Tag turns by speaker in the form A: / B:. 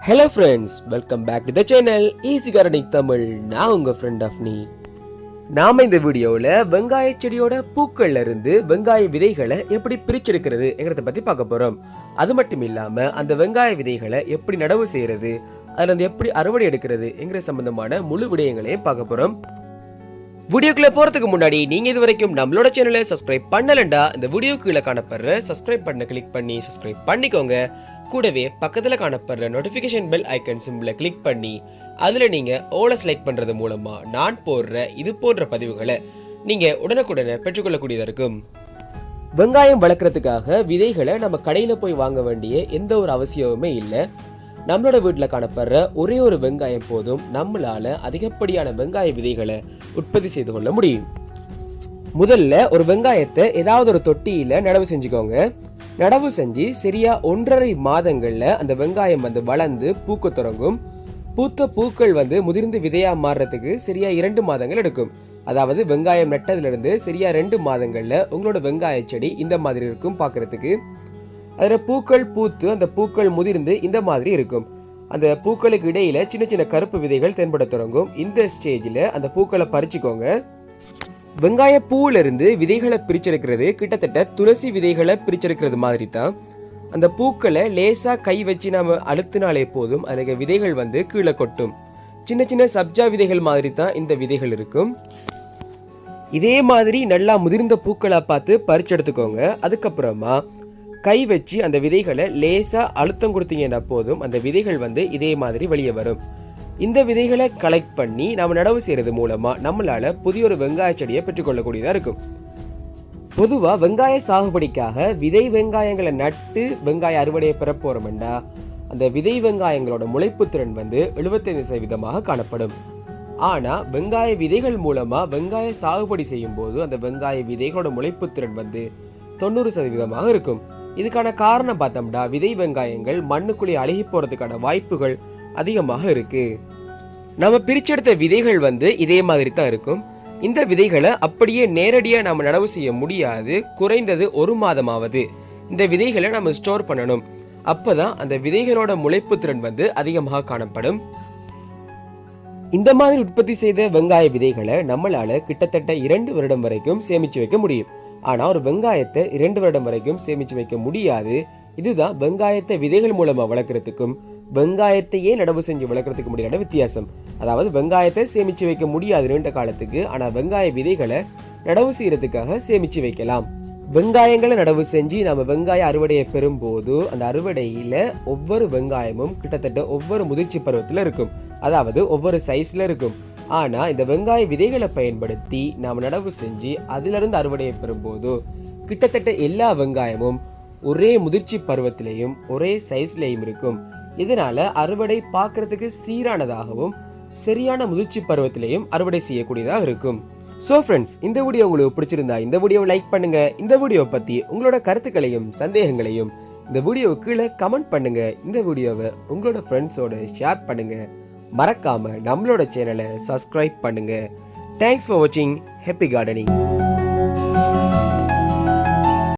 A: Hello friends, welcome back to the channel Easy Gardening Tamil. நான் உங்க friend Afni. நாம இந்த வீடியோல வெங்காய செடியோட பூக்கள்ல இருந்து வெங்காய விதைகளை எப்படி பிரிச்செடுக்கிறதுங்கறத பத்தி பார்க்க போறோம். அது மட்டும் இல்லாம அந்த வெங்காய விதைகளை எப்படி நடவு செய்யறது, அதுல இருந்து எப்படி அறுவடை எடுக்கிறதுங்கற சம்பந்தமான முழு விடயங்களையும் பார்க்க போறோம். வீடியோக்குள்ள போறதுக்கு முன்னாடி நீங்க இதுவரைக்கும் நம்மளோட சேனலை சப்ஸ்கிரைப் பண்ணலண்டா இந்த வீடியோக்கு கீழே காணப்படுற சப்ஸ்கிரைப் பட்டனை கிளிக் பண்ணி சப்ஸ்கிரைப் பண்ணிக்கோங்க. கூடவே பக்கத்துல காணப்படுற நோட்டிபிகேஷன் பெல் ஐக்கன் சிம்பிளை கிளிக் பண்ணி அதுல நீங்க ஓல செலக்ட் பண்றது மூலமா நான் போடுற இது போன்ற பதிவுகளை நீங்க உடனுக்குடனே பெற்றுக்கொள்ளக்கூடியதா இருக்கும். வெங்காயம் வளர்க்கறதுக்காக விதைகளை நம்ம கடையில போய் வாங்க வேண்டிய எந்த ஒரு அவசியமுமே இல்லை. நம்மளோட வீட்டுல காணப்படுற ஒரே ஒரு வெங்காயம் போதும் நம்மளால அதிகப்படியான வெங்காய விதைகளை உற்பத்தி செய்து கொள்ள முடியும். முதல்ல ஒரு வெங்காயத்தை ஏதாவது ஒரு தொட்டியில நடவு செஞ்சுக்கோங்க. நடவு செஞ்சு சரியா 1.5 மாதங்கள்ல அந்த வெங்காயம் வளர்ந்து பூக்க தொடங்கும். பூத்த பூக்கள் முதிர்ந்து விதையா மாறுறதுக்கு சரியா 2 மாதங்கள் எடுக்கும். அதாவது வெங்காயம் நட்டதுல இருந்து சரியா 2 மாதங்கள்ல உங்களோட வெங்காய செடி இந்த மாதிரி இருக்கும் பாக்குறதுக்கு. அதுல பூக்கள் பூத்து அந்த பூக்கள் முதிர்ந்து இந்த மாதிரி இருக்கும். அந்த பூக்களுக்கு இடையில சின்ன சின்ன கருப்பு விதைகள் தென்பட தொடங்கும். இந்த ஸ்டேஜ்ல அந்த பூக்களை பறிச்சுக்கோங்க. வெங்காய பூவில இருந்து விதைகளை பிரிச்செடுக்கிறது கிட்டத்தட்ட துளசி விதைகளை பிரிச்செடுக்கிறது மாதிரி தான். அந்த பூக்களை லேசா கை வச்சு நாம அழுத்தினாலே போதும் அதுக்கு விதைகள் கீழே கொட்டும். சின்ன சின்ன சப்ஜா விதைகள் மாதிரி தான் இந்த விதைகள் இருக்கும். இதே மாதிரி நல்லா முதிர்ந்த பூக்களை பார்த்து பறிச்செடுத்துக்கோங்க. அதுக்கப்புறமா கை வச்சு அந்த விதைகளை லேசா அழுத்தம் கொடுத்தீங்கன்னா போதும் அந்த விதைகள் இதே மாதிரி வெளியே வரும். இந்த விதைகளை கலெக்ட் பண்ணி நம்ம நடவு செய்யறது மூலமா நம்மளால புதிய ஒரு வெங்காய செடியை பெற்றுக்கொள்ளக்கூடியதா இருக்கும். பொதுவா வெங்காய சாகுபடிக்காக விதை வெங்காயங்களை நட்டு வெங்காய அறுவடையை பெற போறோம்டா அந்த விதை வெங்காயங்களோட முளைப்பு திறன் 75% காணப்படும். ஆனா வெங்காய விதைகள் மூலமா வெங்காய சாகுபடி செய்யும் போது அந்த வெங்காய விதைகளோட முளைப்பு திறன் 90% இருக்கும். இதுக்கான காரணம் பார்த்தோம்னா விதை வெங்காயங்கள் மண்ணுக்குள்ளே அழுகி போறதுக்கான வாய்ப்புகள் அதிகமாக இருக்கு. நம்ம பிரிச்செடுத்த விதைகள் இதே மாதிரி தான் இருக்கும். இந்த விதைகளை அப்படியே நேரடியா நாம நடவு செய்ய முடியாது. குறைந்தது 1 மாதமாவது இந்த விதைகளை நம்ம ஸ்டோர் பண்ணணும். அப்பதான் அந்த விதைகளோட முளைப்பு திறன் அதிகமாக காணப்படும். இந்த மாதிரி உற்பத்தி செய்த வெங்காய விதைகளை நம்மளால கிட்டத்தட்ட 2 வருடம் வரைக்கும் சேமிச்சு வைக்க முடியும். ஆனா ஒரு வெங்காயத்தை 2 வருடம் வரைக்கும் சேமிச்சு வைக்க முடியாது. இதுதான் வெங்காயத்தை விதைகள் மூலமா வளர்க்கறதுக்கும் வெங்காயத்தையே நடவு செஞ்சு வளர்க்கறதுக்கு முடியாத வித்தியாசம். அதாவது வெங்காயத்தை சேமிச்சு வைக்க முடியாது நீண்ட காலத்துக்கு, ஆனா வெங்காய விதைகளை நடவு செய்யறதுக்காக சேமிச்சு வைக்கலாம். வெங்காயங்களை நடவு செஞ்சு நம்ம வெங்காய அறுவடையை பெறும் போது அந்த அறுவடையில ஒவ்வொரு வெங்காயமும் கிட்டத்தட்ட ஒவ்வொரு முதிர்ச்சி பருவத்துல இருக்கும். அதாவது ஒவ்வொரு சைஸ்ல இருக்கும். ஆனா இந்த வெங்காய விதைகளை பயன்படுத்தி நாம நடவு செஞ்சு அதுல இருந்து அறுவடையை பெறும் போது கிட்டத்தட்ட எல்லா வெங்காயமும் ஒரே முதிர்ச்சி பருவத்திலையும் ஒரே சைஸ்லயும் இருக்கும். இதனால அறுவடை பார்க்கறதுக்கு சீரானதாகவும் சரியான முதிர்ச்சி பருவத்திலையும் அறுவடை செய்யக்கூடியதாக இருக்கும். சோ ஃப்ரெண்ட்ஸ், இந்த வீடியோ உங்களுக்கு பிடிச்சிருந்தா இந்த வீடியோவை லைக் பண்ணுங்க. இந்த வீடியோ பத்தி உங்களோட கருத்துக்களையும் சந்தேகங்களையும் இந்த வீடியோ கீழே கமெண்ட் பண்ணுங்க. இந்த வீடியோவை உங்களோட ஃப்ரெண்ட்ஸோட ஷேர் பண்ணுங்க. மறக்காம நம்மளோட சேனலை சப்ஸ்கிரைப் பண்ணுங்க. தேங்க்ஸ் ஃபார் வாட்சிங். Happy gardening.